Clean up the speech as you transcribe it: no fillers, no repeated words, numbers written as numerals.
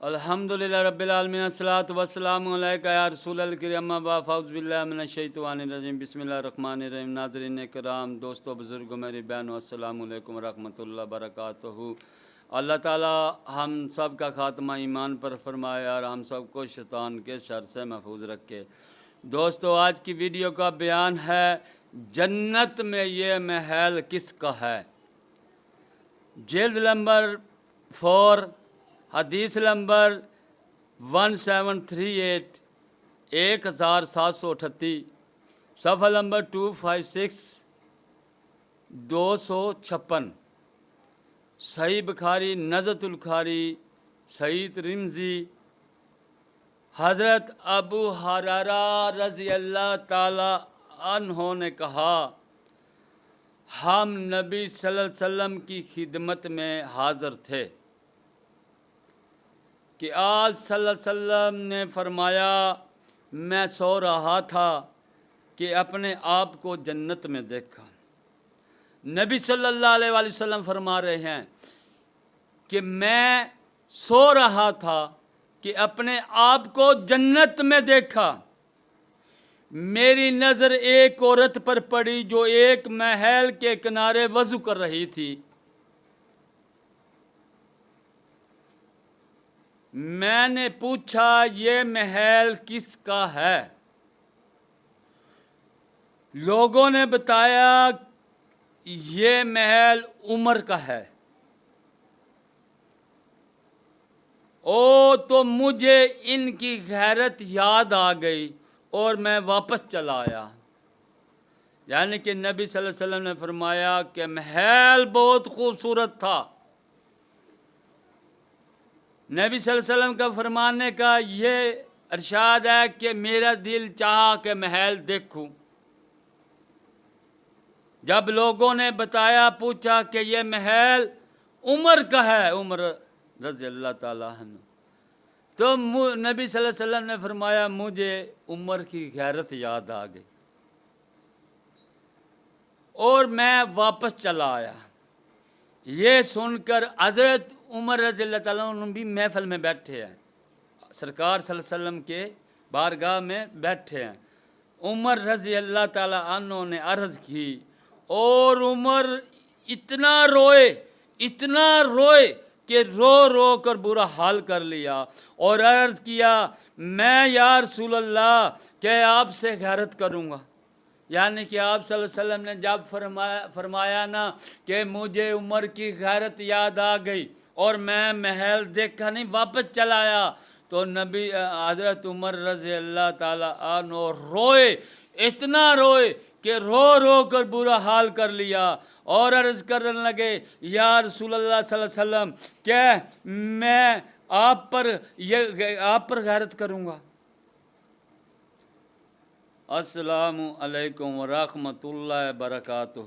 الحمدللہ رب العالمین الصلاۃ والسلام علیک یا رسول الکریم اما بعد فاعوذ باللہ من الشیطان الرجیم بسم اللہ الرحمن الرحیم۔ ناظرین کرام، دوستو، بزرگوں، میری بہنوں، السلام علیکم ورحمۃ اللہ وبرکاتہ۔ اللہ تعالی ہم سب کا خاتمہ ایمان پر فرمائے اور ہم سب کو شیطان کے شر سے محفوظ رکھے۔ دوستو، آج کی ویڈیو کا بیان ہے جنت میں یہ محل کس کا ہے۔ جلد نمبر 4، حدیث نمبر 1738 1738، صفحہ نمبر 256 256، صحیح بخاری، نزۃ البخاری، صحیح ترمذی۔ حضرت ابو ہریرہ رضی اللہ تعالی عنہ نے کہا، ہم نبی صلی اللہ علیہ وسلم کی خدمت میں حاضر تھے کہ آج صلی اللہ علیہ وسلم نے فرمایا، میں سو رہا تھا کہ اپنے آپ کو جنت میں دیکھا۔ نبی صلی اللہ علیہ وآلہ وسلم فرما رہے ہیں کہ میں سو رہا تھا کہ اپنے آپ کو جنت میں دیکھا۔ میری نظر ایک عورت پر پڑی جو ایک محل کے کنارے وضو کر رہی تھی۔ میں نے پوچھا، یہ محل کس کا ہے؟ لوگوں نے بتایا یہ محل عمر کا ہے۔ تو مجھے ان کی غیرت یاد آ گئی اور میں واپس چلا آیا۔ یعنی کہ نبی صلی اللہ علیہ وسلم نے فرمایا کہ محل بہت خوبصورت تھا۔ نبی صلی اللہ علیہ وسلم کا فرمانے کا یہ ارشاد ہے کہ میرا دل چاہا کہ محل دیکھوں۔ جب لوگوں نے بتایا، پوچھا کہ یہ محل عمر کا ہے، عمر رضی اللہ تعالیٰ عنہ، تو نبی صلی اللہ علیہ وسلم نے فرمایا مجھے عمر کی غیرت یاد آ گئی اور میں واپس چلا آیا۔ یہ سن کر حضرت عمر رضی اللہ تعالیٰ عنہ بھی محفل میں بیٹھے ہیں، سرکار صلی اللہ علیہ وسلم کے بارگاہ میں بیٹھے ہیں۔ عمر رضی اللہ تعالیٰ عنہ نے عرض کی اور عمر اتنا روئے کہ رو رو کر برا حال کر لیا اور عرض کیا، میں یا رسول اللہ کہ آپ سے غیرت کروں گا۔ یعنی کہ آپ صلی اللہ علیہ وسلم نے جب فرمایا نا کہ مجھے عمر کی غیرت یاد آ گئی اور میں محل دیکھا نہیں، واپس چلا آیا، تو نبی حضرت عمر رضی اللہ تعالیٰ عنہ روئے، اتنا روئے کہ رو رو کر برا حال کر لیا اور عرض کرنے لگے، یا رسول اللہ صلی اللہ علیہ وسلم کہ میں آپ پر غیرت کروں گا۔ السلام علیکم ورحمۃ اللہ وبرکاتہ۔